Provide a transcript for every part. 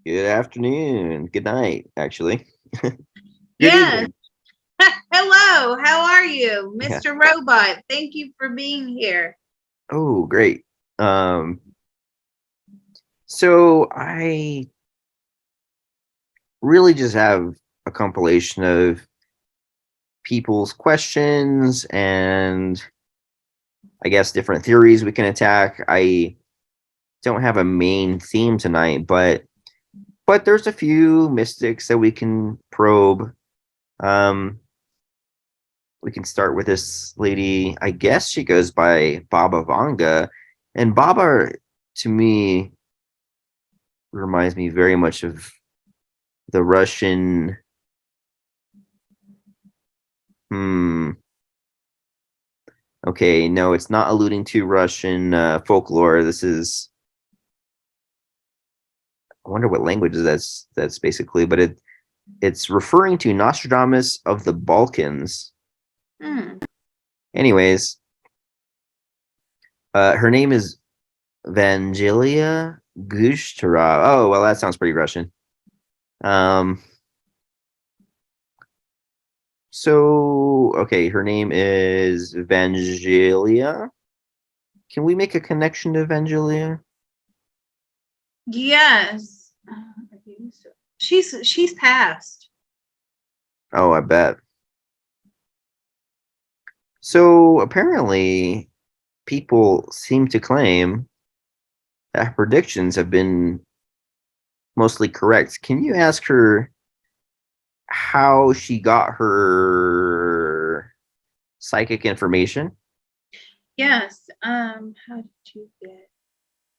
Good afternoon. Good night, actually. Good Yes. evening. Hello. How are you, Yeah. Mr. Robot? Thank you for being here. Oh, great. Um, so I really just have a compilation of people's questions and I guess different theories we can attack. I don't have a main theme tonight, but there's a few mystics that we can probe. Um, we can start with this lady. I guess she goes by Baba Vanga, and Baba to me reminds me very much of the Russian. Hmm. Okay, no, it's not alluding to Russian folklore. This is. I wonder what language that's basically, but it's referring to Nostradamus of the Balkans. Hmm. Anyways, her name is Vangelia Gushtarov. Oh well, that sounds pretty Russian. Um, okay, her name is Vangelia. Can we make a connection to Vangelia? Yes. She's passed. Oh, I bet. So apparently, people seem to claim that her predictions have been mostly correct. Can you ask her how she got her psychic information? Yes. How did you get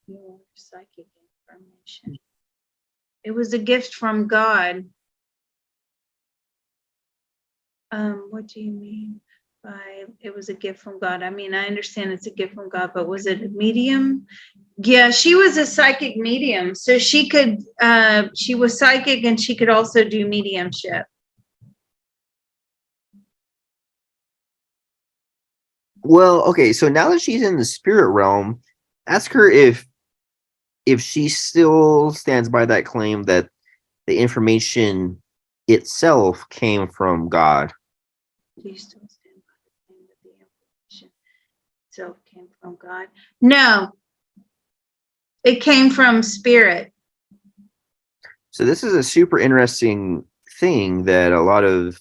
your psychic information? It was a gift from God. What do you mean by it was a gift from God? I mean, I understand it's a gift from God, but was it a medium? Yeah, she was a psychic medium. So she was psychic and she could also do mediumship. Well, okay, so now that she's in the spirit realm, ask her if she still stands by that claim that the information itself came from God. Do you still stand by the claim that the information itself came from God? No, it came from spirit. So this is a super interesting thing that a lot of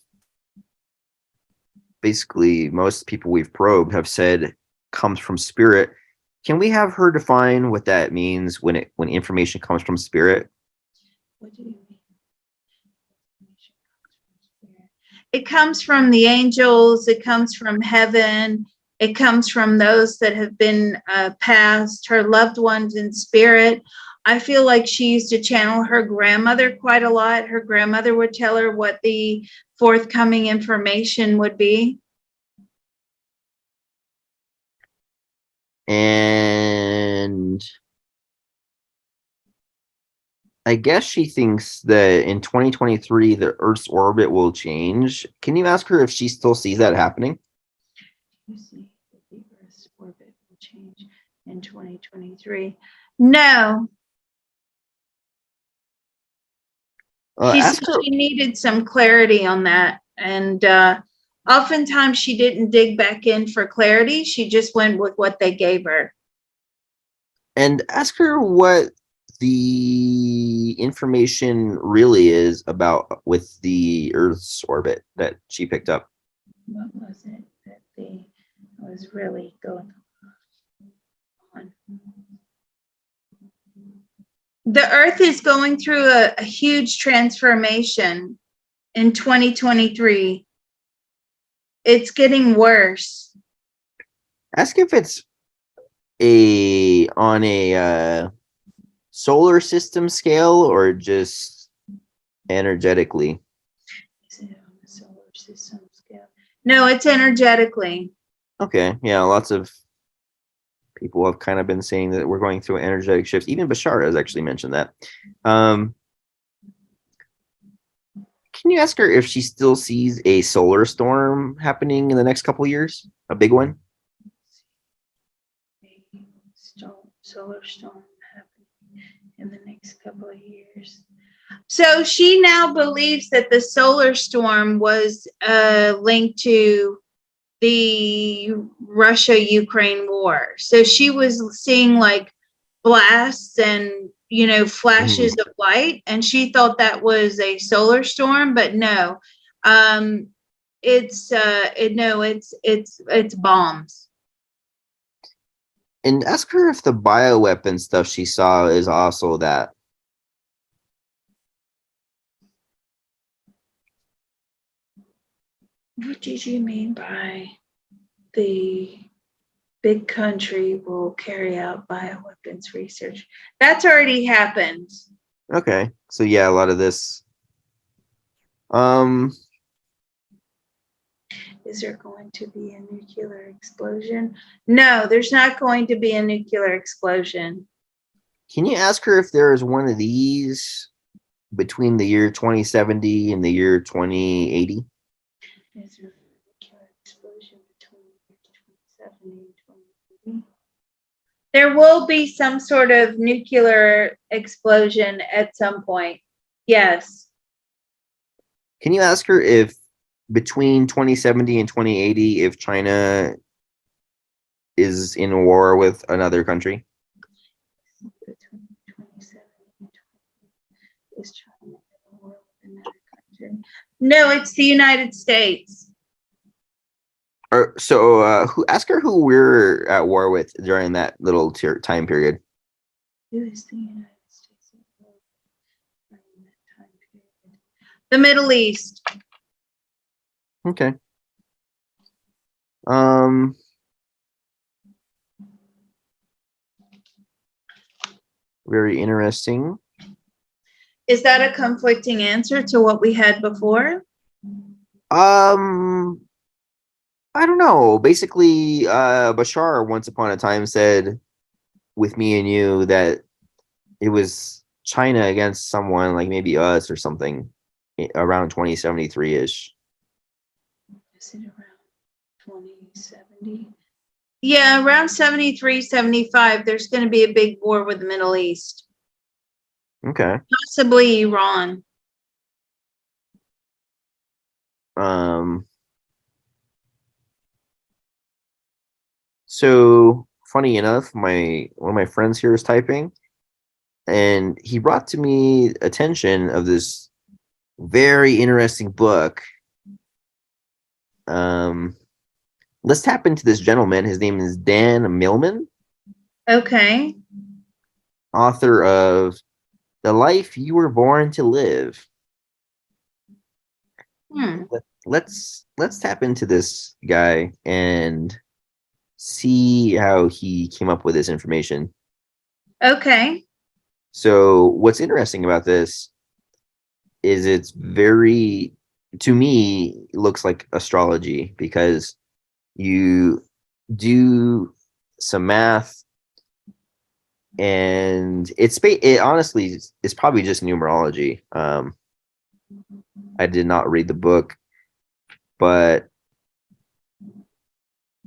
basically most people we've probed have said comes from spirit. Can we have her define what that means when information comes from spirit? What do you mean? It comes from the angels, it comes from heaven, it comes from those that have been passed, her loved ones in spirit. I feel like she used to channel her grandmother quite a lot. Her grandmother would tell her what the forthcoming information would be. And I guess she thinks that in 2023 the Earth's orbit will change. Can you ask her if she still sees that happening? You see that the Earth's orbit will change in 2023. No, she said Ask her. she needed some clarity on that. And oftentimes she didn't dig back in for clarity. She just went with what they gave her. And ask her what the information really is about with the Earth's orbit that she picked up. What was it that they was really going on? The Earth is going through a huge transformation in 2023. It's getting worse. Ask if it's a on a solar system scale or just energetically. Is it on the solar system scale? No, it's energetically. Okay, yeah, lots of people have kind of been saying that we're going through an energetic shift. Even Bashar has actually mentioned that. Um, can you ask her if she still sees a solar storm happening in the next couple years? A big one? A solar storm happening in the next couple of years. So she now believes that the solar storm was linked to the Russia-Ukraine war. So she was seeing like blasts and flashes of light, and she thought that was a solar storm, but no, it's bombs. And ask her if the bioweapon stuff she saw is also that. What did you mean by the big country will carry out bioweapons research? That's already happened. Okay. So yeah, a lot of this. Um Is there going to be a nuclear explosion? No, there's not going to be a nuclear explosion. can you ask her if there is one of these between the year 2070 and the year 2080? Is there a nuclear explosion between 2070 and 2080? There will be some sort of nuclear explosion at some point. Yes. Can you ask her if between 2070 and 2080 if China is in war with another country? Between 2070 and 2080, is China in war with another country? No, it's the United States. Or so who ask her who we're at war with during that little time period. Who is the United States at war during that time period? The Middle East. Okay. Um very interesting. Is that a conflicting answer to what we had before? Um I don't know. Basically, Bashar once upon a time said with me and you that it was China against someone like maybe us or something around 2073 ish. Is it around 2070? Yeah, around 73, 75, there's going to be a big war with the Middle East, Okay. possibly Iran. So funny enough, my one of my friends here is typing, and he brought to me attention of this very interesting book. Um, let's tap into this gentleman. His name is Dan Millman, Okay. author of The Life You Were Born to Live. Hmm. Let's tap into this guy and see how he came up with this information. Okay. So what's interesting about this is it's very, to me, looks like astrology because you do some math, and it honestly is probably just numerology. I did not read the book, but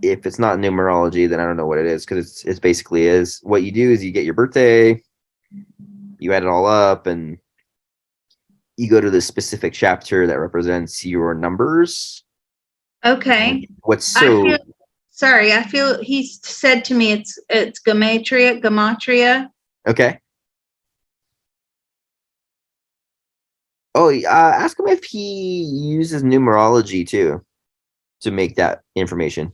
if it's not numerology, then I don't know what it is, because it's basically is what you do is you get your birthday, you add it all up, and you go to the specific chapter that represents your numbers. Okay. What's I so feel sorry. I feel he said to me it's gematria. okay? Oh, ask him if he uses numerology too to make that information.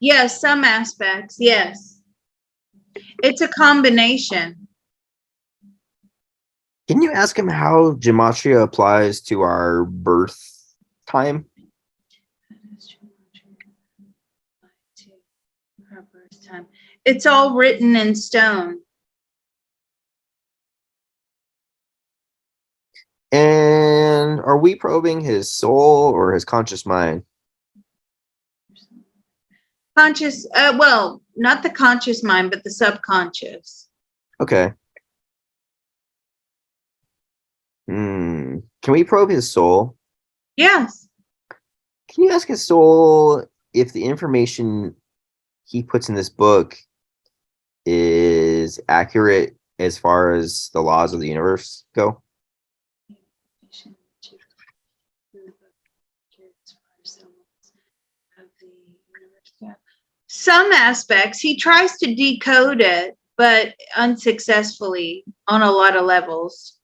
Yes, some aspects. Yes. It's a combination. Can you ask him how gematria applies to our birth time? It's all written in stone. And are we probing his soul or his conscious mind? Conscious, well, not the conscious mind, but the subconscious. Okay. Can we probe his soul? Yes. Can you ask his soul if the information he puts in this book is accurate as far as the laws of the universe go? Some aspects he tries to decode it, but unsuccessfully on a lot of levels.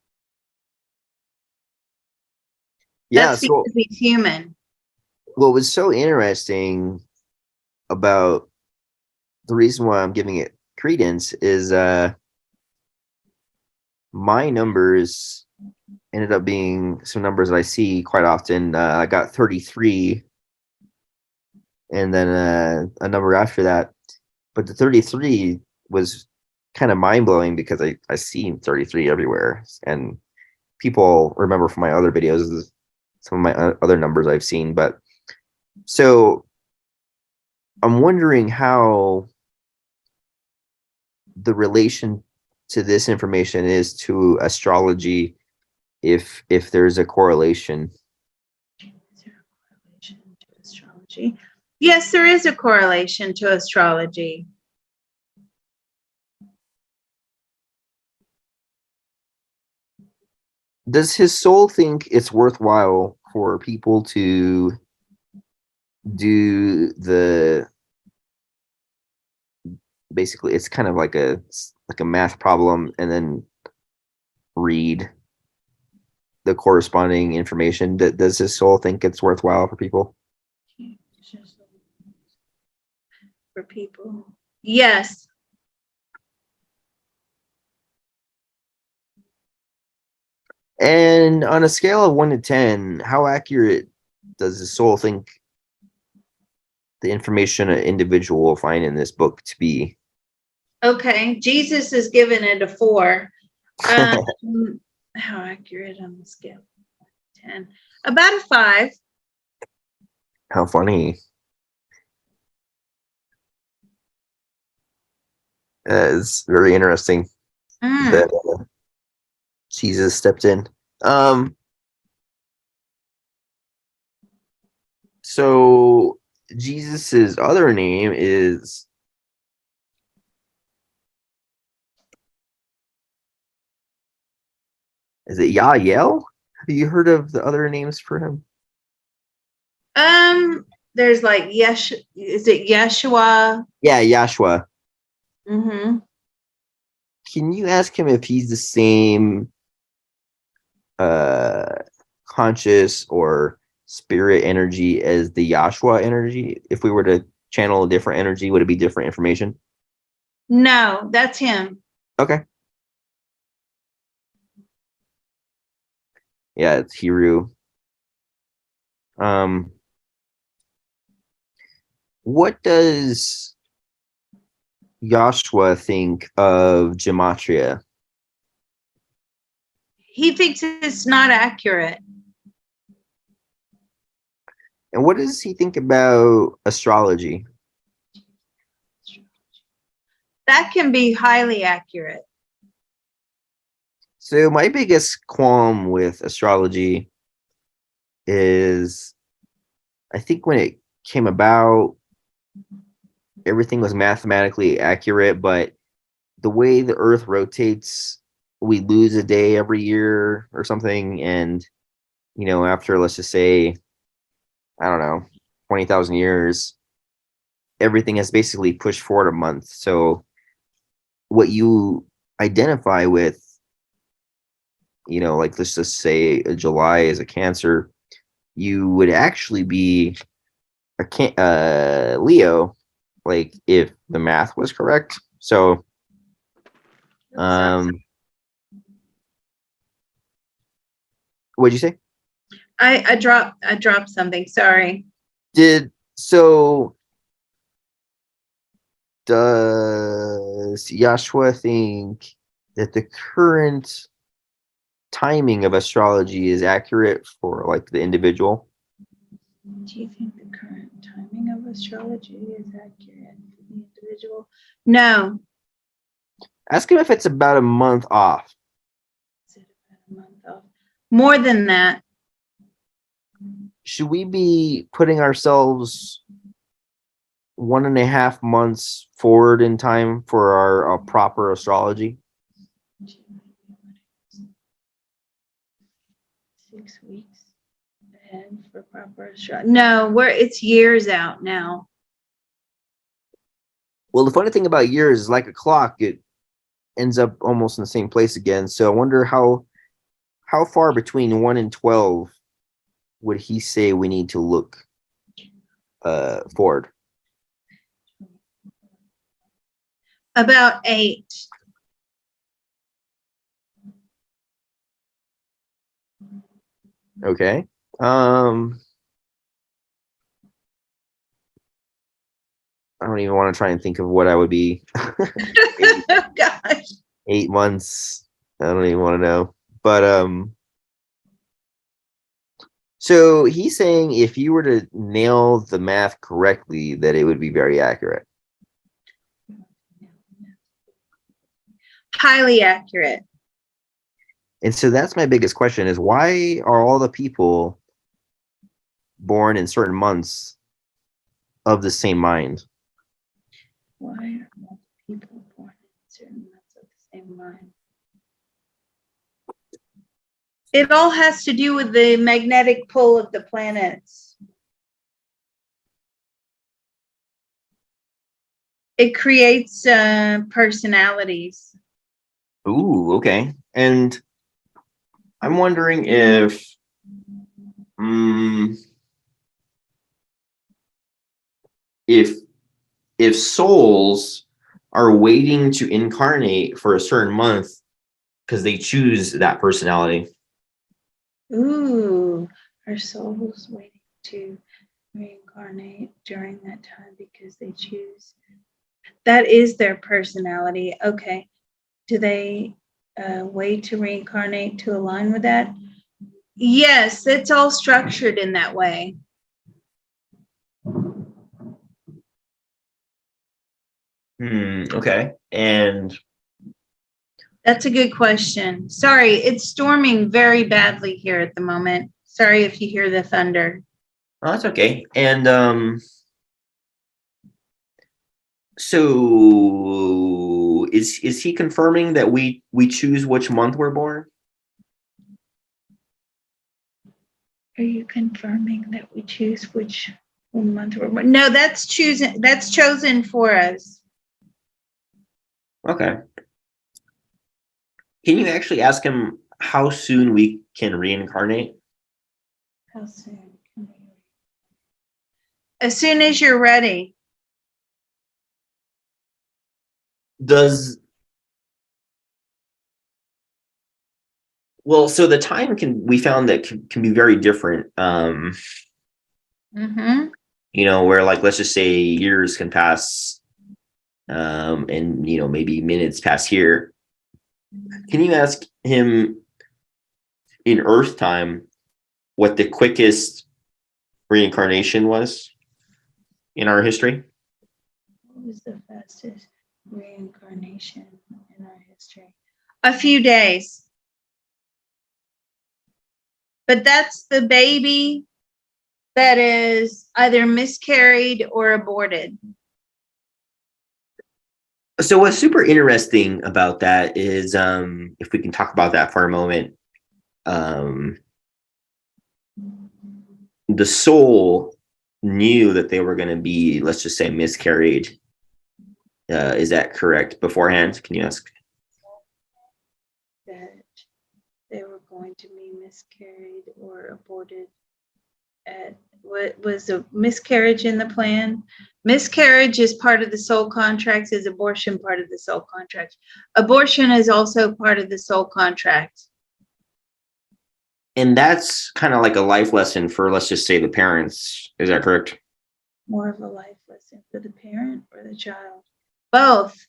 Yeah, That's so because he's human. what was so interesting about the reason why I'm giving it credence is my numbers ended up being some numbers that I see quite often. I got 33 and then a number after that. But the 33 was kind of mind blowing because I see 33 everywhere. And people remember from my other videos some of my other numbers I've seen. But so I'm wondering how the relation to this information is to astrology, if there's a correlation. Is there a correlation to astrology? Yes, there is a correlation to astrology. Does his soul think it's worthwhile for people to do the, basically it's kind of like a math problem and then read the corresponding information? Does his soul think it's worthwhile for people? For people. Yes. And on a scale of 1 to 10, how accurate does his soul think the information an individual will find in this book to be? Okay. Jesus is giving it a 4. How accurate on the scale? 10. About a 5. How funny. It's very interesting that Jesus stepped in. So Jesus's other name is it Yael? Have you heard of the other names for him? There's like is it Yeshua? Yeah, Yahshua. Mm-hmm. Can you ask him if he's the same uh conscious or spirit energy as the Yahshua energy? If we were to channel a different energy, would it be different information? No, that's him. Okay. Yeah, it's Hiru. Um, what does Joshua think of gematria? He thinks it's not accurate. And what does he think about astrology? That can be highly accurate. So my biggest qualm with astrology is I think when it came about, everything was mathematically accurate, but the way the earth rotates, we lose a day every year or something. And, after, let's just say, I don't know, 20,000 years, everything has basically pushed forward a month. So what you identify with, like let's just say July is a Cancer, you would actually be a Leo, like if the math was correct. So, um, what'd you say? I dropped something. Sorry. So does Yashua think that the current timing of astrology is accurate for like the individual? Do you think the current timing of astrology is accurate for the individual? No. Ask him if it's about a month off. Is it about a month off? More than that. Should we be putting ourselves 1.5 months forward in time for our proper astrology? 6 weeks ahead for proper astrology. No, it's years out now. Well, the funny thing about years is like a clock, it ends up almost in the same place again. So I wonder how far between 1 and 12 would he say we need to look forward? About 8. Okay. I don't even want to try and think of what I would be. Oh gosh. 8 months. I don't even want to know. But so he's saying if you were to nail the math correctly, that it would be very accurate. Highly accurate. And so that's my biggest question is why are all the people born in certain months of the same mind? Why are most people born in certain months of the same mind? It all has to do with the magnetic pull of the planets. It creates personalities. Ooh, okay. And I'm wondering if if souls are waiting to incarnate for a certain month because they choose that personality. Ooh, our souls waiting to reincarnate during that time because they choose. That is their personality. Okay. Do they wait to reincarnate to align with that? Yes, it's all structured in that way. Okay. And That's a good question. Sorry, it's storming very badly here at the moment. Sorry if you hear the thunder. oh, that's okay. And so is he confirming that we choose which month we're born? Are you confirming that we choose which month we're born? No, that's chosen for us. Okay. Can you actually ask him how soon we can reincarnate? How soon can we? As soon as you're ready. So the time we found that can be very different. Where like let's just say years can pass, and maybe minutes pass here. Can you ask him in Earth time what the quickest reincarnation was in our history? What was the fastest reincarnation in our history? A few days. But that's the baby that is either miscarried or aborted. So what's super interesting about that is, if we can talk about that for a moment, the soul knew that they were going to be, let's just say, miscarried. Is that correct beforehand? Can you ask? That they were going to be miscarried or aborted. What was a miscarriage in the plan? Miscarriage is part of the soul contracts. Is abortion part of the soul contract? Abortion is also part of the soul contract. And that's kind of like a life lesson for, let's just say, the parents. Is that correct? More of a life lesson for the parent or the child? Both.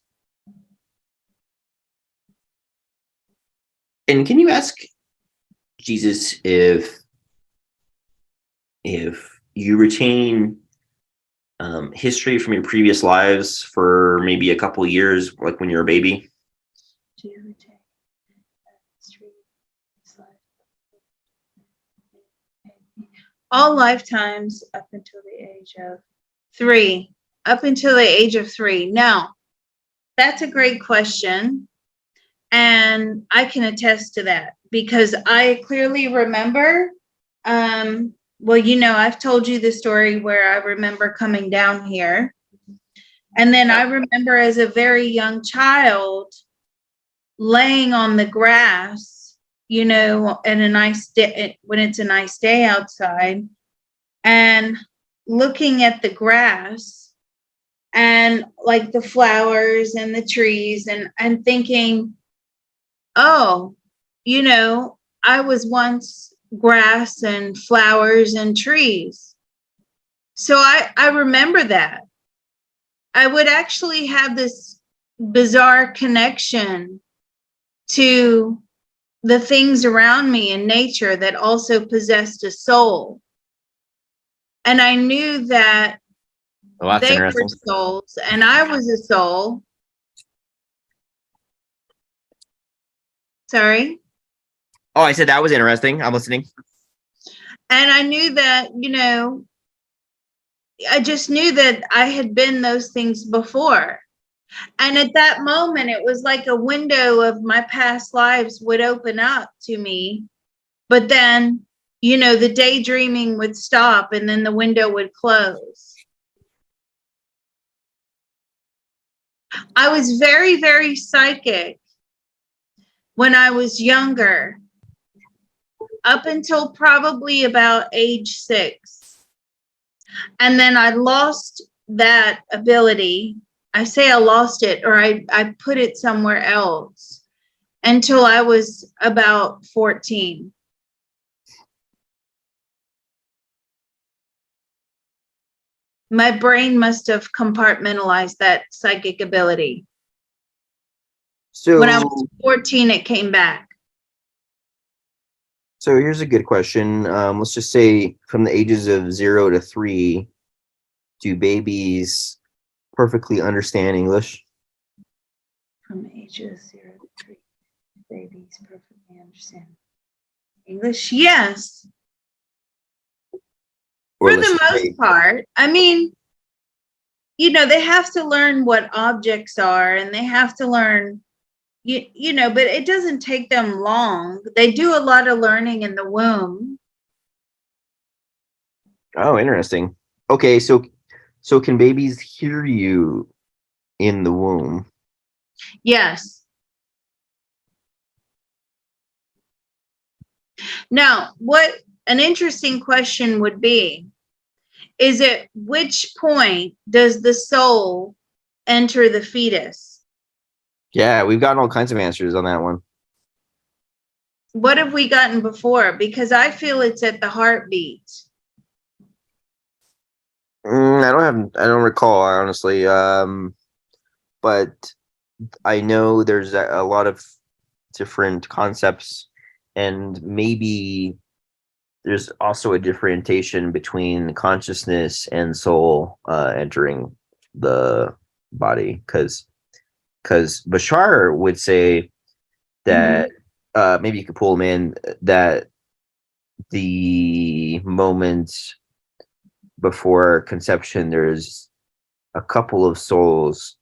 And can you ask Jesus if you retain history from your previous lives for maybe a couple years, like when you're a baby? Do you retain history? All lifetimes up until the age of 3. Up until the age of 3. Now, that's a great question. And I can attest to that because I clearly remember, well, you know, I've told you the story where I remember coming down here. And then I remember as a very young child laying on the grass, you know, in a nice day, when it's a nice day outside, and looking at the grass and like the flowers and the trees and thinking, oh, you know, I was once grass and flowers and trees. So I remember that. I would actually have this bizarre connection to the things around me in nature that also possessed a soul. And I knew that Oh, that's they were interesting. souls and I was a soul. Sorry. Oh, I said that was interesting. I'm listening. And I knew that, you know, I just knew that I had been those things before. And at that moment, it was like a window of my past lives would open up to me. But then, you know, the daydreaming would stop and then the window would close. I was very, very psychic when I was younger, up until probably about age 6. And then I lost that ability. I say I lost it, or I put it somewhere else until I was about 14. My brain must have compartmentalized that psychic ability. So, When I was 14, it came back. so here's a good question. Let's just say from the ages of 0 to 3, do babies perfectly understand English? From ages 0 to 3, babies perfectly understand English. Yes, Or for let's the just most say, part. I mean, you know, they have to learn what objects are and they have to learn, you know, but it doesn't take them long. They do a lot of learning in the womb. oh, interesting. Okay, so can babies hear you in the womb? Yes. Now, what an interesting question would be is at which point does the soul enter the fetus? Yeah, we've gotten all kinds of answers on that one. What have we gotten before? Because I feel it's at the heartbeat. I don't recall honestly. But I know there's a lot of different concepts, and maybe there's also a differentiation between consciousness and soul entering the body, because Bashar would say that maybe you could pull him in, that the moment before conception there's a couple of souls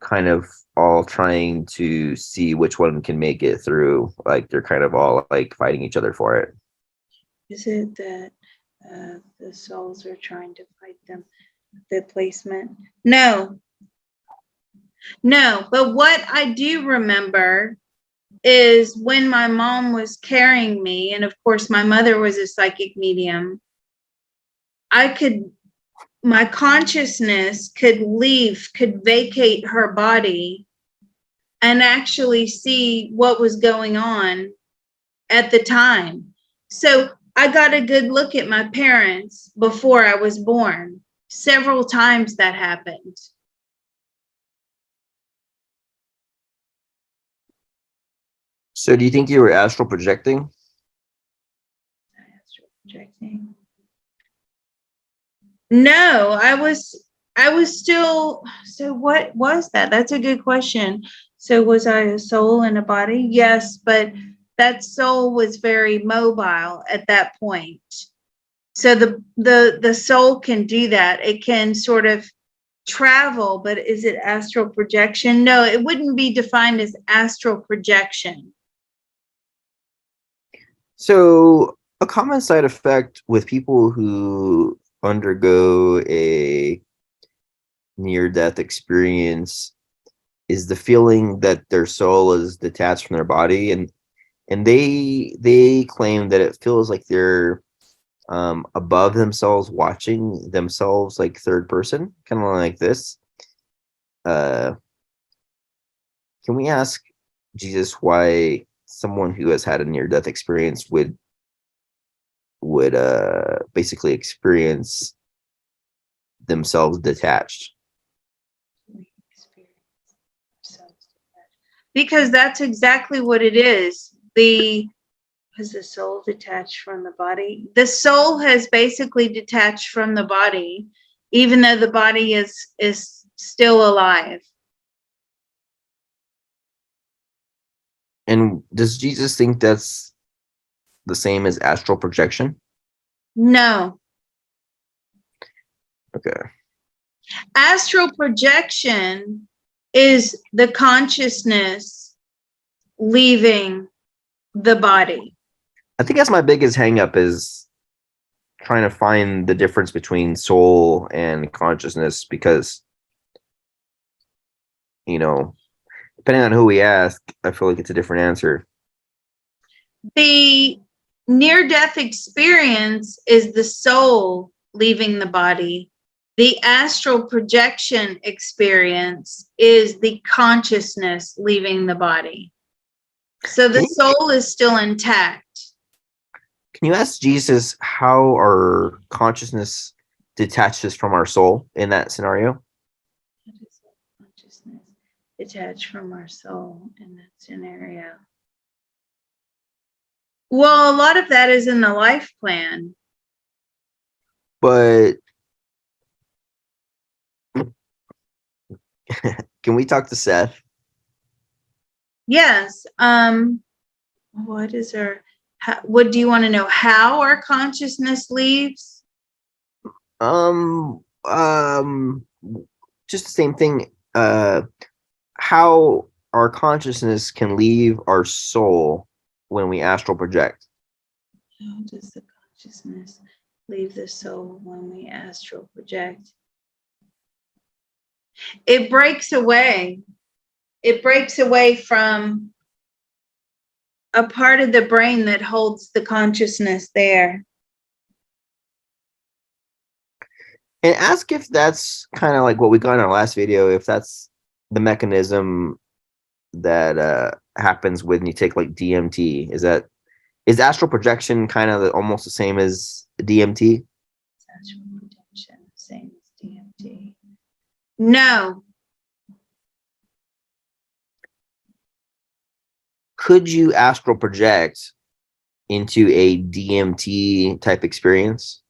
kind of all trying to see which one can make it through, like they're kind of all like fighting each other for it. Is it that the souls are trying to fight them? The placement? No, no. But what I do remember is when my mom was carrying me, and of course, my mother was a psychic medium, my consciousness could leave, could vacate her body and actually see what was going on at the time. So I got a good look at my parents before I was born. Several times that happened. So do you think you were astral projecting? Astral projecting. No, I was still, so what was that? That's a good question. So was I a soul in a body? Yes, but that soul was very mobile at that point. So the soul can do that. It can sort of travel, but is it astral projection? No, it wouldn't be defined as astral projection. So, a common side effect with people who undergo a near-death experience is the feeling that their soul is detached from their body, and they claim that it feels like they're above themselves, watching themselves like third person, kind of like this. Uh, can we ask Jesus why someone who has had a near-death experience would basically experience themselves detached? Because that's exactly what it is. Is the soul detached from the body? The soul has basically detached from the body, even though the body is still alive. And does Jesus think that's the same as astral projection? No. Okay. Astral projection is the consciousness leaving the body. I think that's my biggest hang up is trying to find the difference between soul and consciousness, because, you know, depending on who we ask, I feel like it's a different answer. The near-death experience is the soul leaving the body. The astral projection experience is the consciousness leaving the body. So the soul is still intact. Can you ask Jesus how our consciousness detaches from our soul in that scenario? How does consciousness detach from our soul in that scenario? Well, a lot of that is in the life plan. But can we talk to Seth? Yes. What is what do you want to know? How our consciousness leaves? Um, just the same thing. How our consciousness can leave our soul when we astral project. How does the consciousness leave the soul when we astral project? It breaks away. It breaks away from a part of the brain that holds the consciousness there. And ask if that's kind of like what we got in our last video, if that's the mechanism that happens when you take like DMT. Is astral projection kind of almost the same as DMT? Astral projection, same as DMT. No. Could you astral project into a DMT type experience?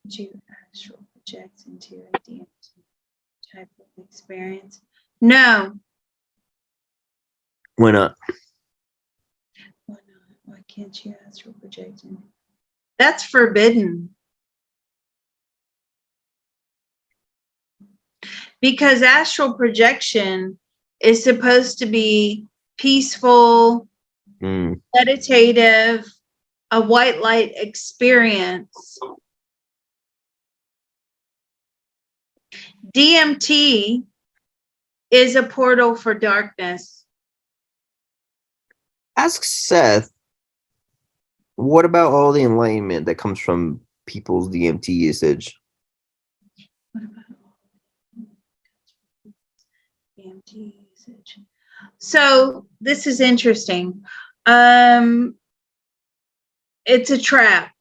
Could you astral project into a DMT type of experience? No. Why not? Why not? Why can't you astral project in? That's forbidden. Because astral projection is supposed to be peaceful, meditative, a white light experience. DMT is a portal for darkness. Ask Seth, what about all the enlightenment that comes from people's DMT usage? What about DMT usage? So this is interesting. It's a trap.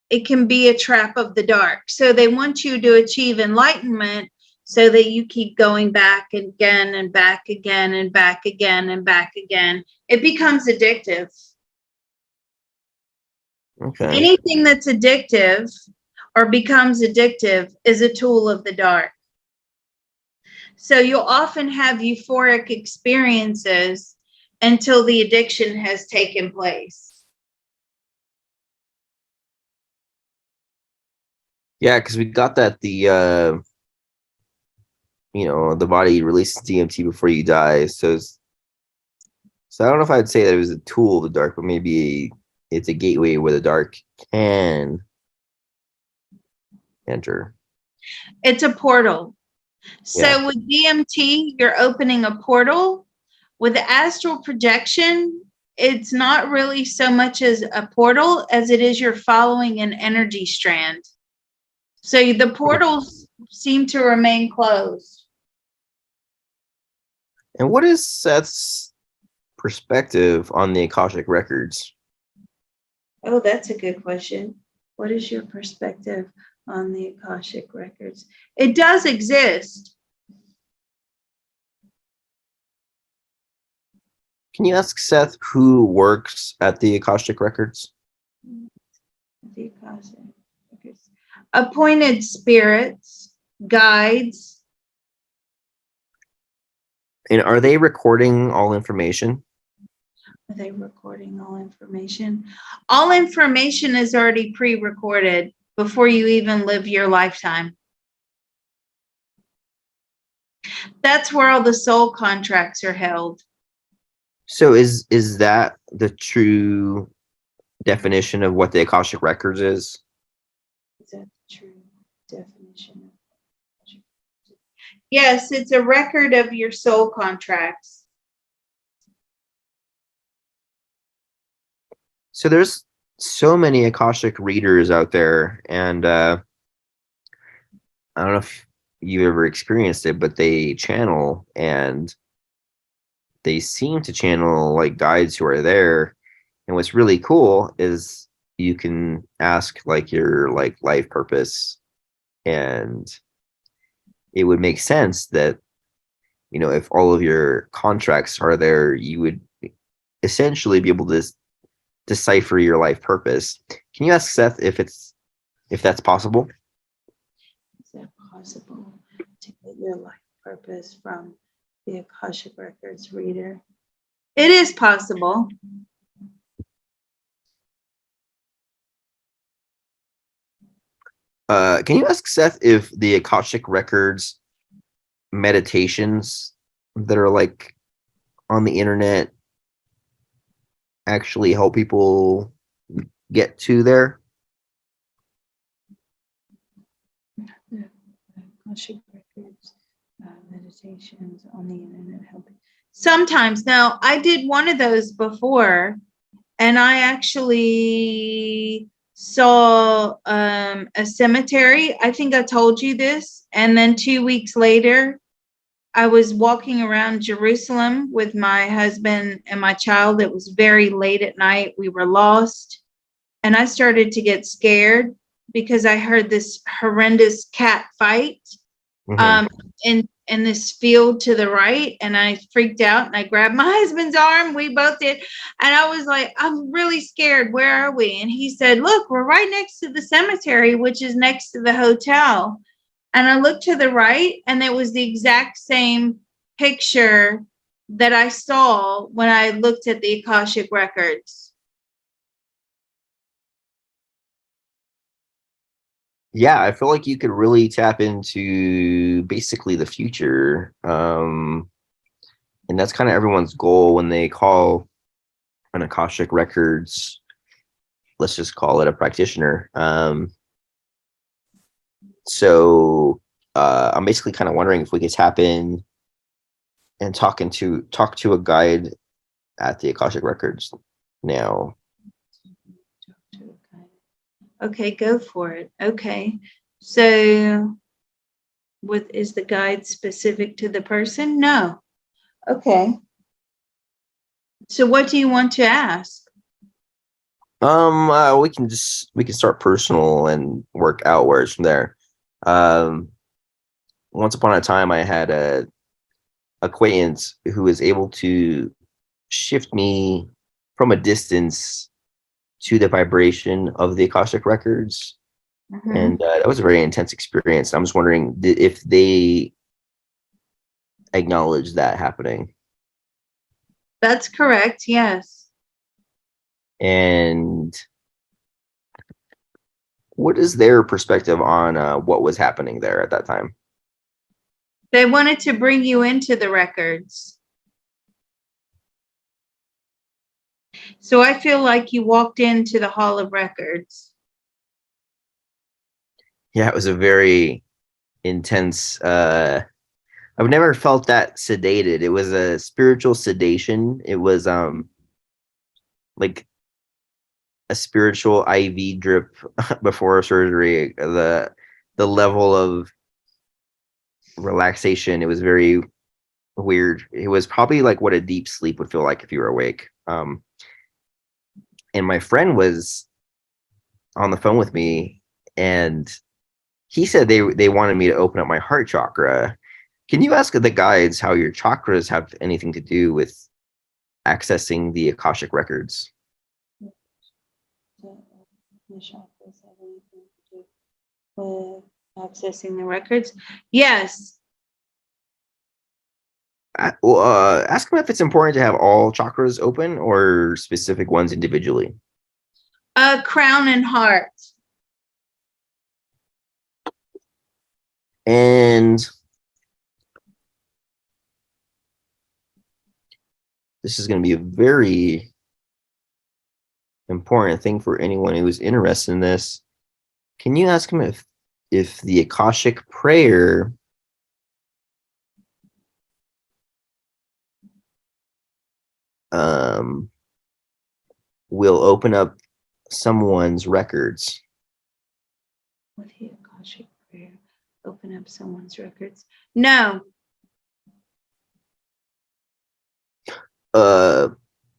It can be a trap of the dark. So they want you to achieve enlightenment so that you keep going back again and back again and back again and back again. It becomes addictive. Okay. Anything that's addictive or becomes addictive is a tool of the dark. So you'll often have euphoric experiences until the addiction has taken place. Yeah, because we got that the body releases DMT before you die. So I don't know if I'd say that it was a tool of the dark, but maybe it's a gateway where the dark can enter. It's a portal. Yeah. So with DMT, you're opening a portal. With astral projection, it's not really so much as a portal as it is you're following an energy strand. So the portals seem to remain closed. And what is Seth's perspective on the Akashic records? Oh, that's a good question. What is your perspective on the Akashic records? It does exist. Can you ask Seth who works at the Akashic records? The Akashic records. Appointed spirits, guides. And are they recording all information? Are they recording all information? All information is already pre-recorded before you even live your lifetime. That's where all the soul contracts are held. So is that the true definition of what the Akashic records is? Is that the true definition? Yes, it's a record of your soul contracts. So there's so many Akashic readers out there, and I don't know if you ever experienced it, but they channel, and they seem to channel like guides who are there. And what's really cool is you can ask like your like life purpose, and it would make sense that if all of your contracts are there, you would essentially be able to decipher your life purpose. Can you ask Seth if that's possible? Is that possible to get your life purpose from the Akashic Records reader? It is possible. Can you ask Seth if the Akashic records meditations that are like on the internet actually help people get to there? The Akashic Records meditations on the internet helping. Sometimes. Now, I did one of those before, and I actually saw a cemetery. I think I told you this. And then 2 weeks later, I was walking around Jerusalem with my husband and my child. It was very late at night. We were lost. And I started to get scared because I heard this horrendous cat fight Mm-hmm. in this field to the right. And I freaked out and I grabbed my husband's arm. We both did. And I was like, I'm really scared. Where are we? And he said, look, we're right next to the cemetery, which is next to the hotel. And I looked to the right, and it was the exact same picture that I saw when I looked at the Akashic records. Yeah, I feel like you could really tap into basically the future. And that's kind of everyone's goal when they call an Akashic records, let's just call it a practitioner. So I'm basically kind of wondering if we could tap in and talk to a guide at the Akashic records now. Okay, go for it. Okay. So is the guide specific to the person? No. Okay. So what do you want to ask? We can start personal and work outwards from there. Once upon a time, I had a acquaintance who was able to shift me from a distance to the vibration of the Akashic records, and that was a very intense experience. I'm just wondering if they acknowledge that happening. That's correct. Yes. And what is their perspective on what was happening there at that time? They wanted to bring you into the records. So I feel like you walked into the Hall of Records. Yeah, it was a very intense. I've never felt that sedated. It was a spiritual sedation. It was like a spiritual IV drip before surgery. The level of relaxation, it was very weird. It was probably like what a deep sleep would feel like if you were awake. And my friend was on the phone with me, and he said they wanted me to open up my heart chakra. Can you ask the guides how your chakras have anything to do with accessing the Akashic records? The chakras have anything to do with accessing the records? Yes. Ask them if it's important to have all chakras open or specific ones individually. Crown and heart. And this is going to be a very important thing for anyone who is interested in this. Can you ask him if the Akashic prayer will open up someone's records? With the Akashic prayer, open up someone's records? No.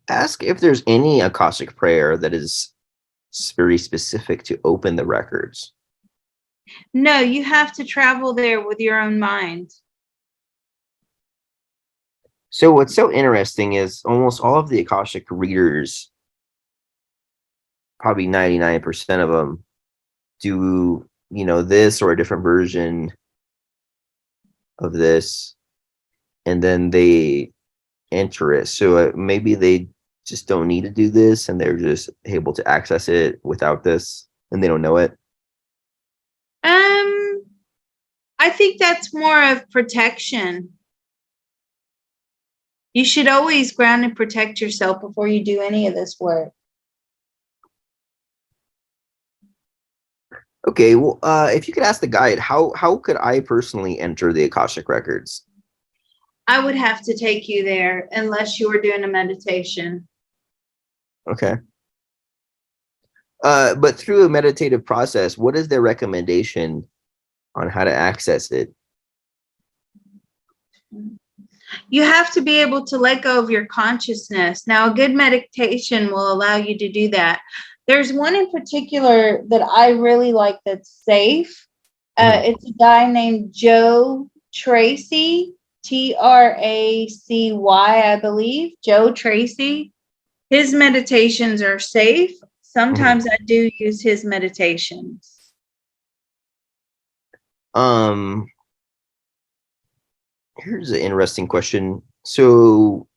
Ask if there's any Akashic prayer that is very specific to open the records. No, you have to travel there with your own mind. So what's so interesting is almost all of the Akashic readers, probably 99% of them, do, this or a different version of this, and then they enter it. So maybe they just don't need to do this, and they're just able to access it without this, and they don't know it. I think that's more of protection. You should always ground and protect yourself before you do any of this work. Okay, well, if you could ask the guide, how could I personally enter the Akashic records? I would have to take you there unless you were doing a meditation. Okay. But through a meditative process, what is their recommendation on how to access it? You have to be able to let go of your consciousness. Now, a good meditation will allow you to do that. There's one in particular that I really like that's safe. It's a guy named Joe Tracy, Tracy, I believe. Joe Tracy. His meditations are safe. Sometimes I do use his meditations. Here's an interesting question. So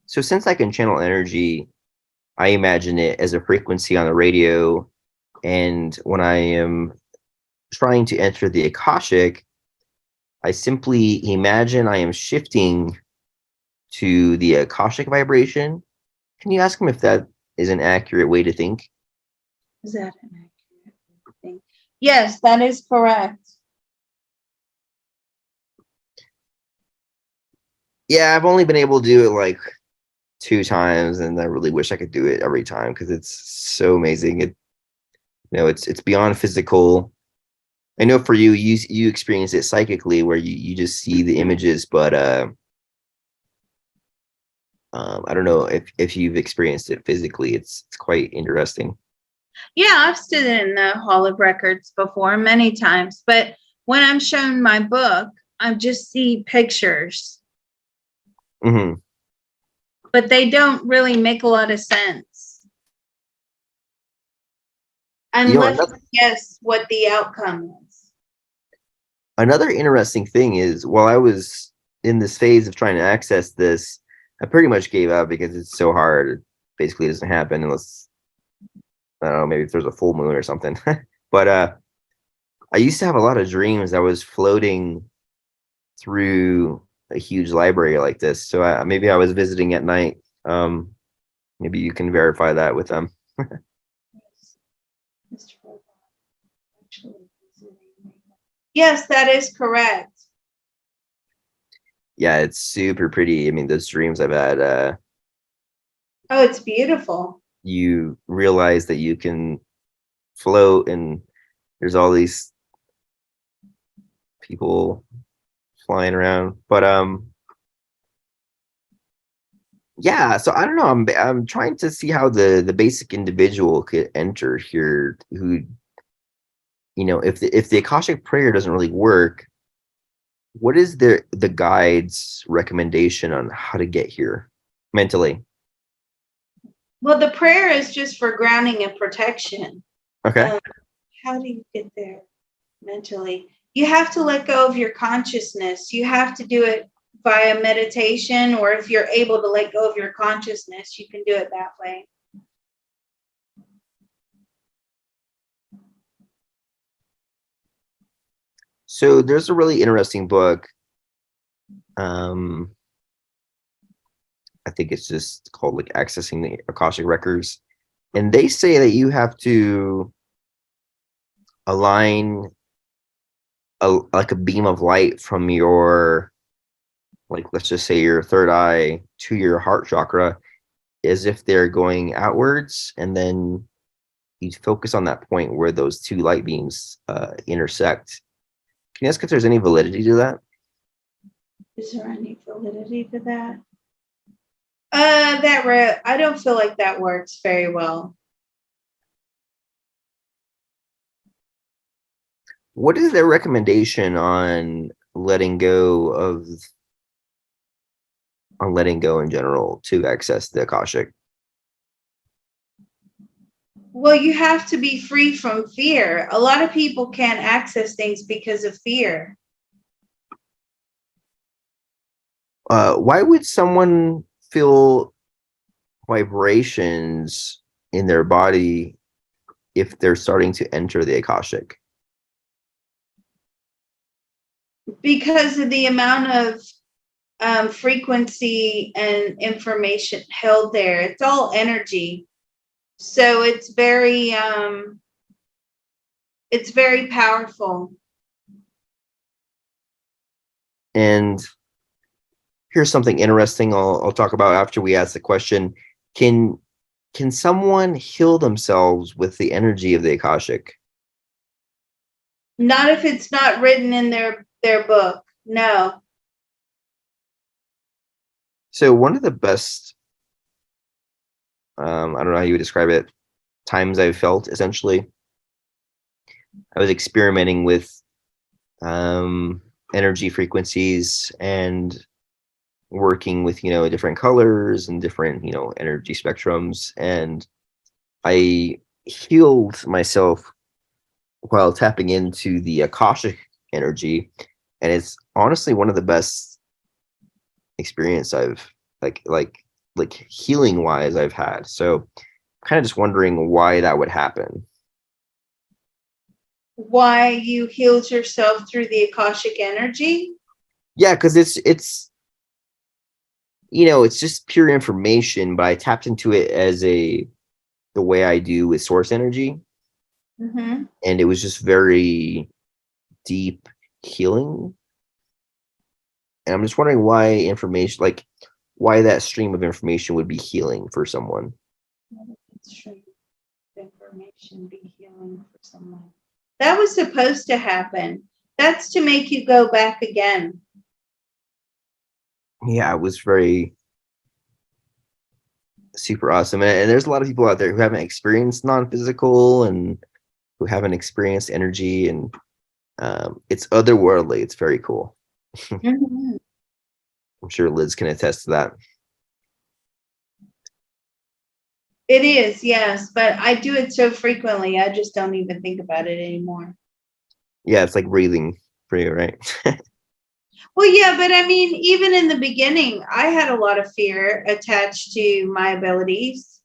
since I can channel energy, I imagine it as a frequency on the radio, and when I am trying to enter the Akashic, I simply imagine I am shifting to the Akashic vibration. Can you ask him if that is an accurate way to think? Is that an accurate thing? Yes, that is correct. Yeah, I've only been able to do it like 2 times, and I really wish I could do it every time because it's so amazing. It's beyond physical. I know for you experience it psychically where you just see the images, but I don't know if you've experienced it physically. It's quite interesting. Yeah, I've stood in the Hall of Records before many times, but when I'm shown my book, I just see pictures. Mm-hmm. But they don't really make a lot of sense. Unless you guess what the outcome is. Another interesting thing is while I was in this phase of trying to access this, I pretty much gave up because it's so hard. It basically doesn't happen unless, I don't know, maybe if there's a full moon or something. But I used to have a lot of dreams. I was floating through a huge library like this. So maybe I was visiting at night. Maybe you can verify that with them. Yes, that is correct. Yeah, it's super pretty. I mean, those dreams I've had, Oh, it's beautiful. you realize that you can float and there's all these people flying around. But yeah, so I don't know. I'm trying to see how the basic individual could enter here who, if the Akashic prayer doesn't really work, what is the guide's recommendation on how to get here mentally? Well, the prayer is just for grounding and protection. Okay. How do you get there mentally? You have to let go of your consciousness. You have to do it via meditation, or if you're able to let go of your consciousness, you can do it that way. So there's a really interesting book. Um, I think it's just called like Accessing the Akashic Records. And they say that you have to align like a beam of light from your, like, let's just say your third eye to your heart chakra as if they're going outwards. And then you focus on that point where those two light beams intersect. Can you ask if there's any validity to that? Is there any validity to that? I don't feel like that works very well. What is their recommendation on letting go in general to access the Akashic? Well, you have to be free from fear. A lot of people can't access things because of fear. Why would someone feel vibrations in their body if they're starting to enter the Akashic? Because of the amount of frequency and information held there. It's all energy. So it's very powerful. And here's something interesting I'll talk about after we ask the question. Can someone heal themselves with the energy of the Akashic? Not if it's not written in their book. No. So one of the best, I don't know how you would describe it, times I've felt, essentially, I was experimenting with energy frequencies and working with different colors and different energy spectrums, and I healed myself while tapping into the Akashic energy, and it's honestly one of the best experience I've like healing wise I've had. So kind of just wondering why that would happen. Why you healed yourself through the Akashic energy? Yeah, because it's it's just pure information, but I tapped into it as the way I do with source energy, Mm-hmm. and it was just very deep healing. And I'm just wondering why that stream of information would be healing for someone. Information be healing for someone. That was supposed to happen. That's to make you go back again. Yeah, it was very super awesome. And there's a lot of people out there who haven't experienced non-physical and who haven't experienced energy, and it's otherworldly. It's very cool. Mm-hmm. I'm sure Liz can attest to that. It is, yes, but I do it so frequently, I just don't even think about it anymore. Yeah, it's like breathing for you, right? Well, yeah, but I mean, even in the beginning, I had a lot of fear attached to my abilities.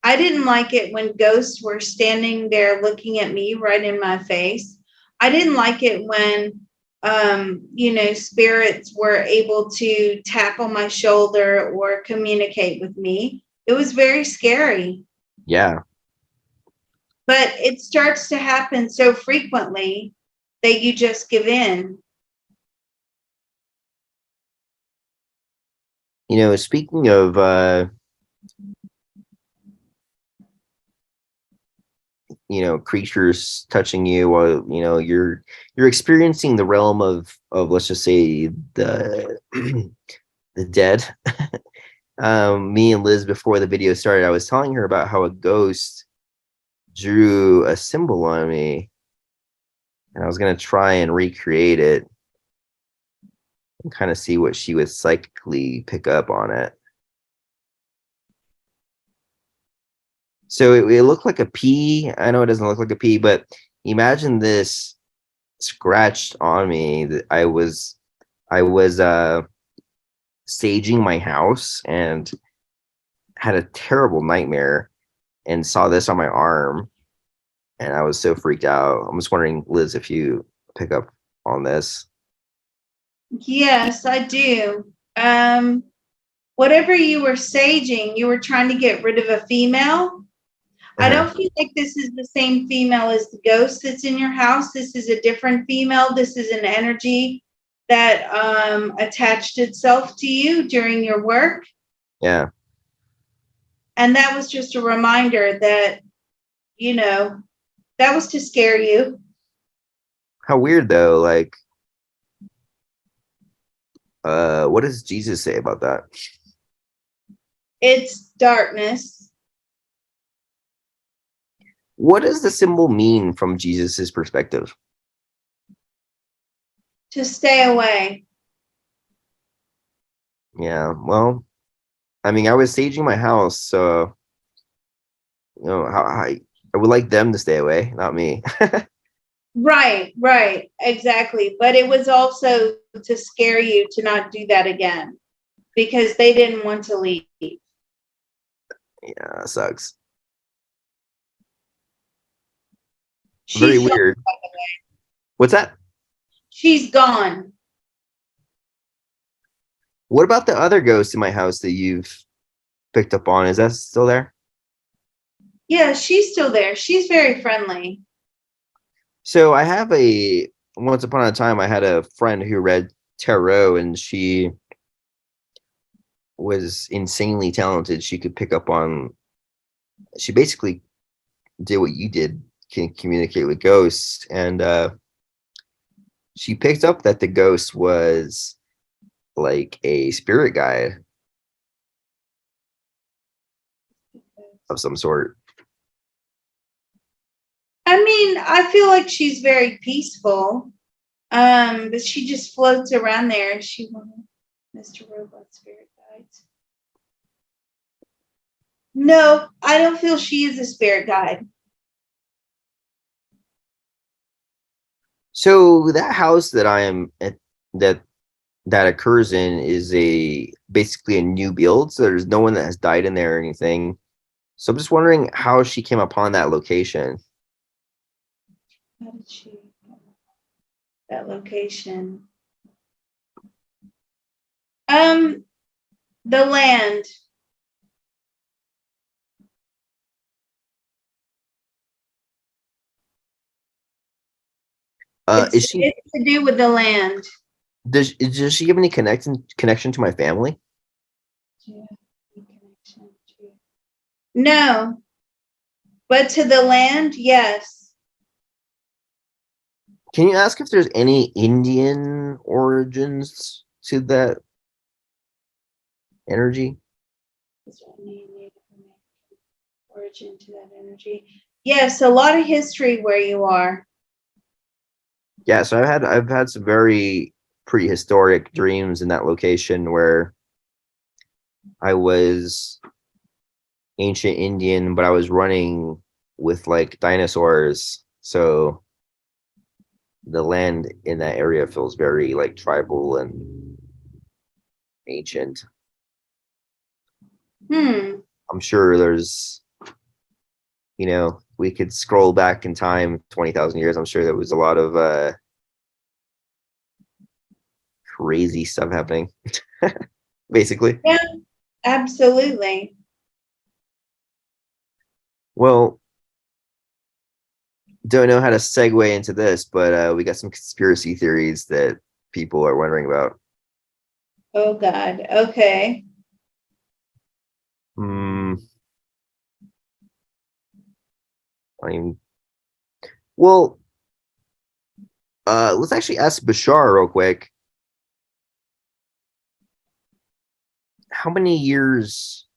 I didn't like it when ghosts were standing there looking at me right in my face. I didn't like it when, spirits were able to tap on my shoulder or communicate with me. It was very scary. Yeah. But it starts to happen so frequently that you just give in. Speaking of creatures touching you while you're experiencing the realm of, let's just say, the the dead. Me and Liz, before the video started, I was telling her about how a ghost drew a symbol on me, and I was going to try and recreate it and kind of see what she would psychically pick up on it. So it looked like a P. I know it doesn't look like a P, but imagine this scratched on me. That I was staging my house and had a terrible nightmare and saw this on my arm, and I was so freaked out. I'm just wondering, Liz, if you pick up on this. Yes, I do. Whatever you were saging, you were trying to get rid of a female. I Uh-huh. don't feel like this is the same female as the ghost that's in your house. This is a different female. This is an energy that attached itself to you during your work. Yeah. And that was just a reminder that, that was to scare you. How weird though. Like, what does Jesus say about that? It's darkness. What does the symbol mean from Jesus's perspective? To stay away. Yeah. Well, I mean, I was staging my house, so how I would like them to stay away, not me. Right, exactly. But it was also to scare you to not do that again because they didn't want to leave. Yeah, sucks. Very She's gone, weird. by the way. What's that? She's gone. What about the other ghost in my house that you've picked up on? Is that still there? Yeah, she's still there. She's very friendly. So I have once upon a time, I had a friend who read tarot, and she was insanely talented. She could pick up on, she basically did what you did, can communicate with ghosts. And she picked up that the ghost was like a spirit guide of some sort. I mean, I feel like she's very peaceful. But she just floats around there. She wanted Mr. Robot Spirit Guides. No, I don't feel she is a spirit guide. So that house that I am at, that occurs in, is basically a new build. So there's no one that has died in there or anything. So I'm just wondering how she came upon that location. How did she that location? The land. Is she It's to do with the land. does she have any connection to my family? No, but to the land, yes. Can you ask if there's any Indian origins to that energy? Is there any Native American origin to that energy? Yes, a lot of history where you are. Yeah, so I've had some very prehistoric dreams in that location where I was ancient Indian, but I was running with like dinosaurs. So the land in that area feels very like tribal and ancient. Hmm. I'm sure there's you know, we could scroll back in time 20,000 years. I'm sure there was a lot of crazy stuff happening, basically. Yeah, absolutely. Well, don't know how to segue into this, but we got some conspiracy theories that people are wondering about. Oh God. Okay. Hmm. I mean, well, let's actually ask Bashar real quick. How many years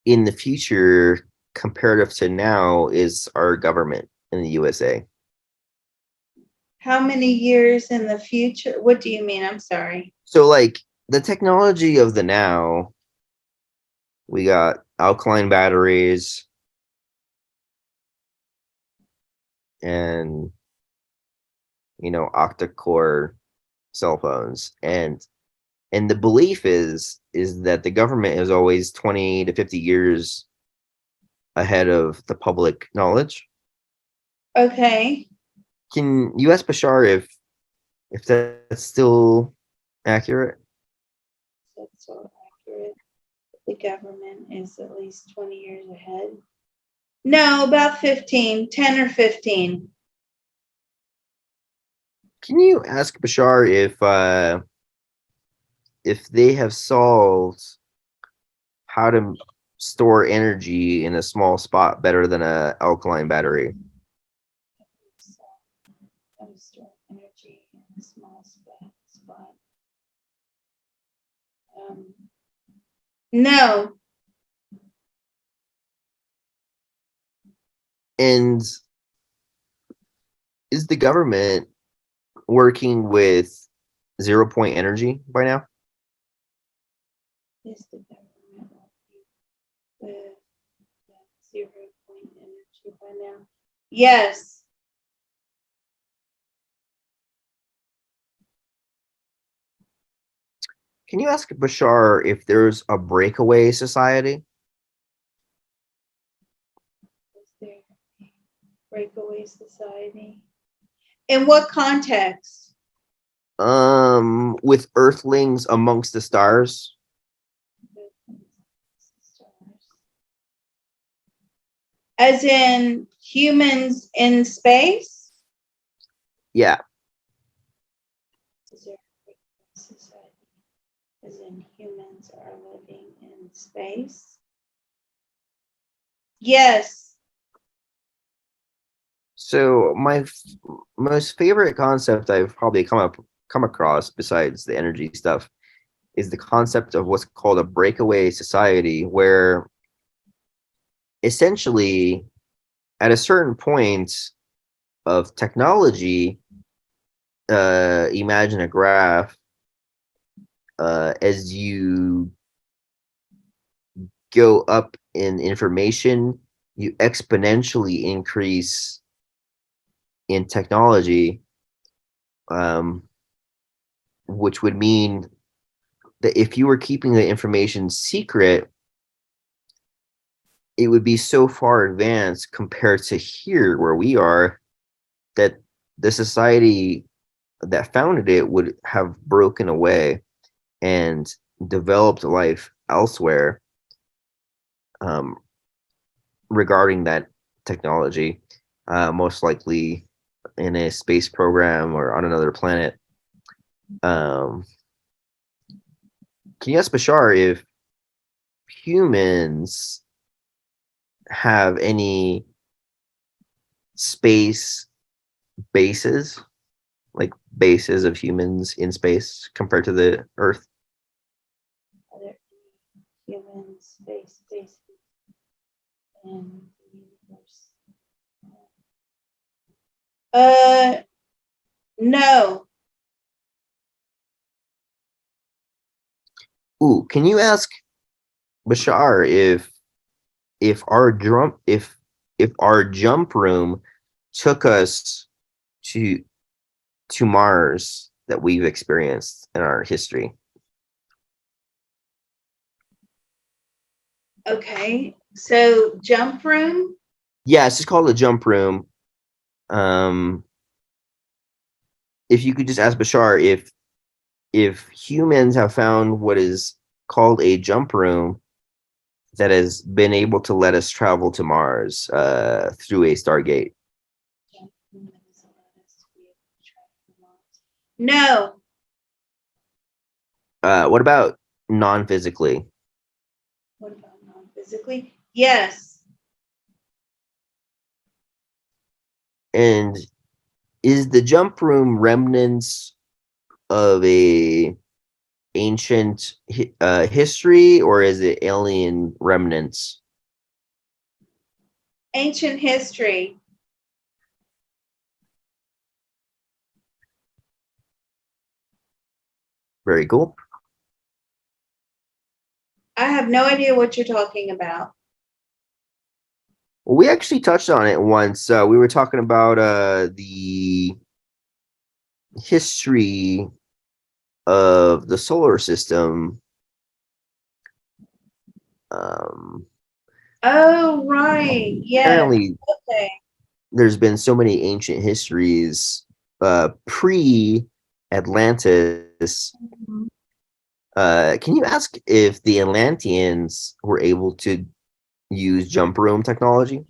in the future, comparative to now, is our government in the USA? How many years in the future? What do you mean? I'm sorry. So, like, the technology of the now, we got alkaline batteries and, you know, octa-core cell phones, and the belief is that the government is always 20 to 50 years ahead of the public knowledge. Okay. Can you ask Bashar if that's still accurate? That's so accurate. The government is at least 20 years ahead. No, about 15, 10 or 15. Can you ask Bashar if they have solved how to store energy in a small spot better than a alkaline battery? So, how to store energy in a small spot. Um, no. And is the government working with 0 point energy by now? Is the government with 0 point energy by now? Yes. Can you ask Bashar if there's a breakaway society? Is there a breakaway society? In what context? With Earthlings amongst the stars? As in humans in space? Yeah. Is there a breakaway society? As in humans are living in space? Yes. So my most favorite concept I've probably come across besides the energy stuff is the concept of what's called a breakaway society, where essentially at a certain point of technology, imagine a graph, as you go up in information, you exponentially increase in technology, um, which would mean that if you were keeping the information secret, it would be so far advanced compared to here where we are, that the society that founded it would have broken away and developed life elsewhere, um, regarding that technology, most likely in a space program or on another planet. Um, can you ask Bashar if humans have any space bases, like bases of humans in space compared to the Earth? Are there human space bases in the universe? No. Ooh, can you ask Bashar if if our jump room took us to Mars that we've experienced in our history? Okay. So jump room? Yeah, it's just called a jump room. Um, if you could just ask Bashar if humans have found what is called a jump room that has been able to let us travel to Mars through a Stargate. No. What about non-physically? What about non-physically? Yes. And is the jump room remnants of a ancient history, or is it alien remnants? Ancient history. Very cool. I have no idea what you're talking about. Well, we actually touched on it once. We were talking about the history of the solar system. Um, Oh, right. Yes. apparently, Okay. there's been so many ancient histories pre Atlantis. Mhm. Can you ask if the Atlanteans were able to use jump room technology?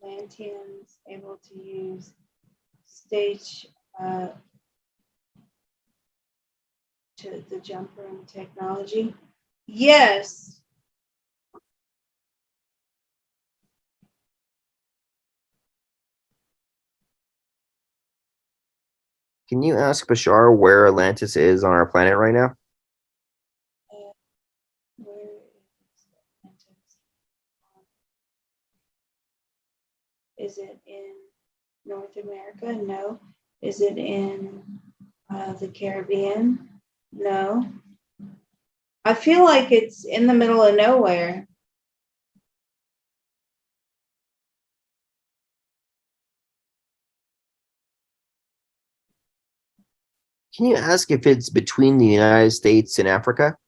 Atlanteans able to use stage uh, to the jump room technology. Yes. Can you ask Bashar where Atlantis is on our planet right now? Uh, where is Atlantis? Is it in North America? No. Is it in the Caribbean? No. I feel like it's in the middle of nowhere. Can you ask if it's between the United States and Africa?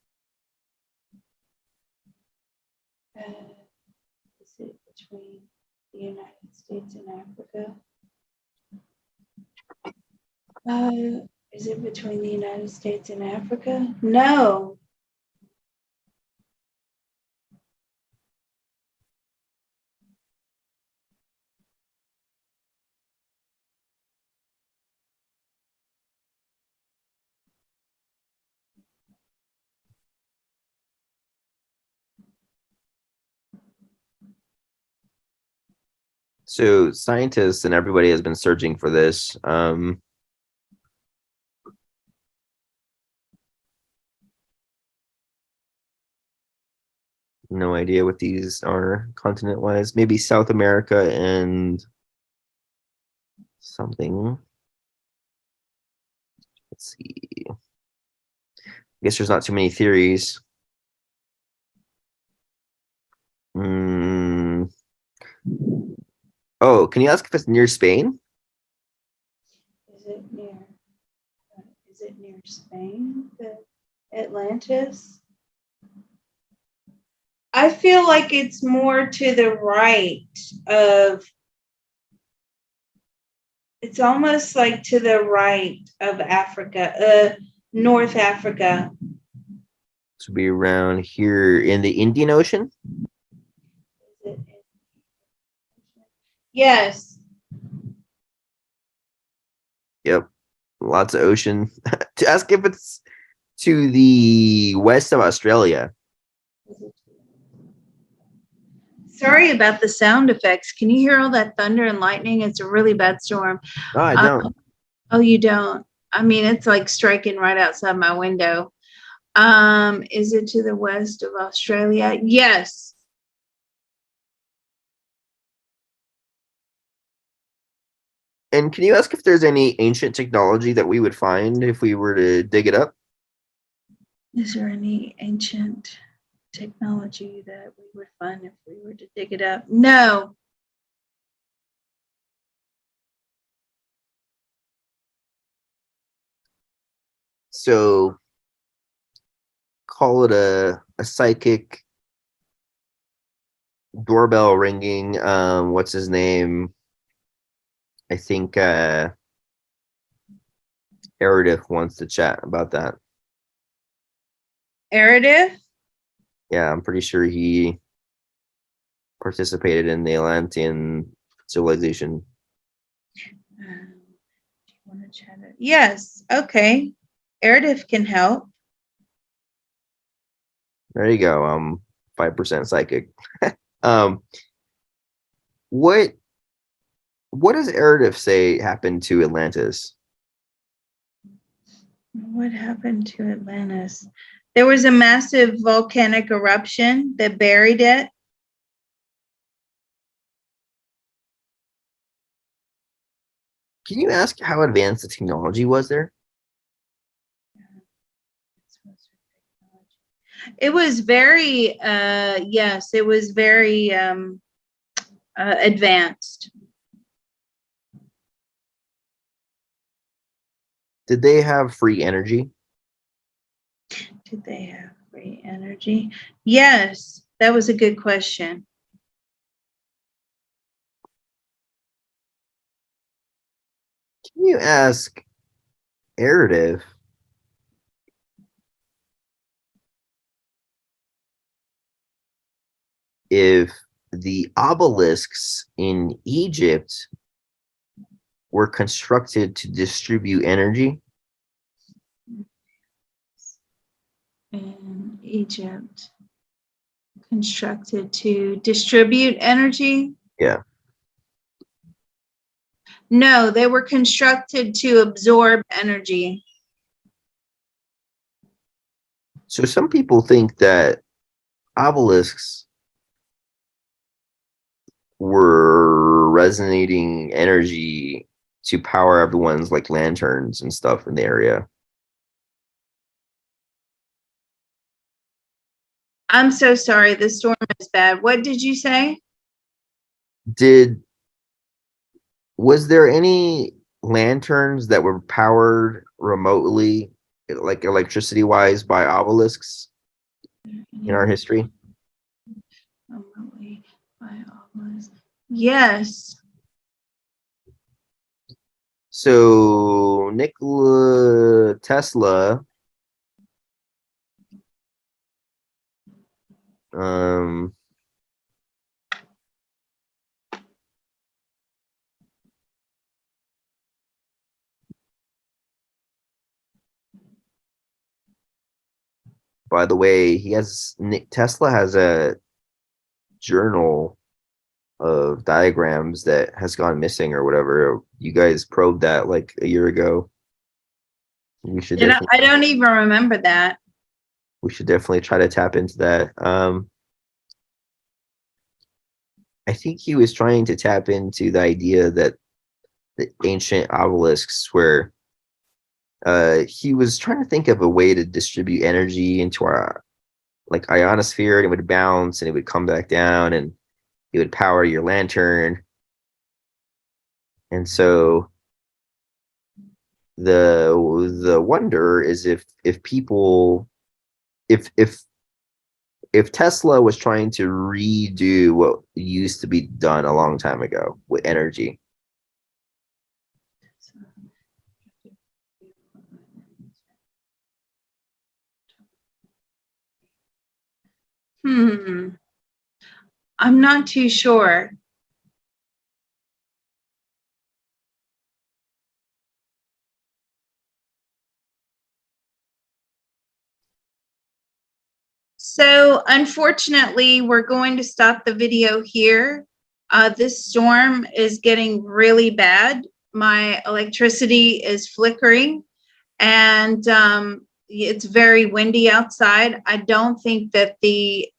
Uh, is it between the United States and Africa? Is it between the United States and Africa? No. So scientists and everybody has been searching for this. No idea what these are continent wise. Maybe South America and something. Let's see. I guess there's not too many theories. Mm. Oh, can you ask if it's near Spain? Is it near? Is it near Spain? The Atlantis? I feel like it's more to the right of. It's almost like to the right of Africa, North Africa. To be around here in the Indian Ocean. Is it? Yes. Yep, lots of ocean. To ask if it's to the west of Australia. Sorry about the sound effects. Can you hear all that thunder and lightning? It's a really bad storm. No, I Uh, don't. oh, you don't? I mean, it's like striking right outside my window. Is it to the west of Australia? Yes. And can you ask if there's any ancient technology that we would find if we were to dig it up? Is there any ancient technology that we would find if we were to dig it up? No. So call it a psychic doorbell ringing. What's his name? I think Eridif wants to chat about that. Eridif? Yeah, I'm pretty sure he participated in the Atlantean civilization. Do you want to chat it? Yes. Okay. Eridif can help. There you go. 5% psychic. um, what does Eridif say happened to Atlantis? What happened to Atlantis? There was a massive volcanic eruption that buried it. Can you ask how advanced the technology was there? It was very, yes, it was very advanced. Did they have free energy? Did they have free energy? Yes, that was a good question. Can you ask Eridif if the obelisks in Egypt were constructed to distribute energy? In Egypt, constructed to distribute energy? Yeah. No, they were constructed to absorb energy. So some people think that obelisks were resonating energy to power everyone's like lanterns and stuff in the area. I'm so sorry, the storm is bad. What did you say? Was there any lanterns that were powered remotely, like electricity wise, by obelisks in our history? Yes. So Nikola Tesla um by the way, Tesla has a journal of diagrams that has gone missing or whatever. You guys probed that like a year ago. We should definitely I don't even remember that. try to tap into that. I think he was trying to tap into the idea that the ancient obelisks were he was trying to think of a way to distribute energy into our like ionosphere, and it would bounce and it would come back down and it would power your lantern. And so the wonder is if people if Tesla was trying to redo what used to be done a long time ago with energy. I'm not too sure. So unfortunately, we're going to stop the video here. This storm is getting really bad. My electricity is flickering and it's very windy outside. I don't think that the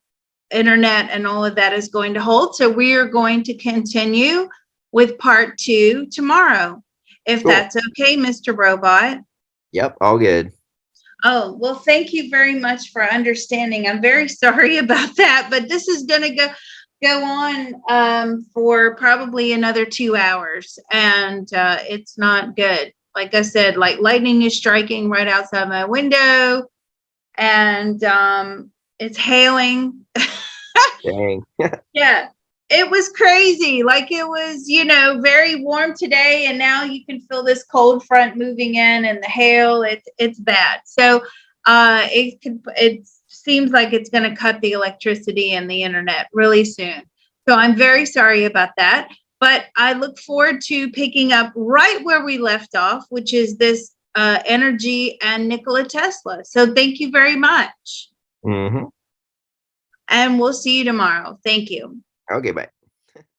internet and all of that is going to hold. So we are going to continue with part 2 tomorrow, if Cool. that's okay, Mr. Robot. Yep, all good. Oh, well, thank you very much for understanding. I'm very sorry about that, but this is going to go on for probably another 2 hours, and it's not good. Like I said, like lightning is striking right outside my window, and it's hailing. Dang. Yeah, it was crazy. Like it was, you know, very warm today, and now you can feel this cold front moving in, and the hail. It's bad. So it seems like it's going to cut the electricity and the internet really soon. So I'm very sorry about that. But I look forward to picking up right where we left off, which is this energy and Nikola Tesla. So thank you very much. Hmm. And we'll see you tomorrow. Thank you. Okay, bye.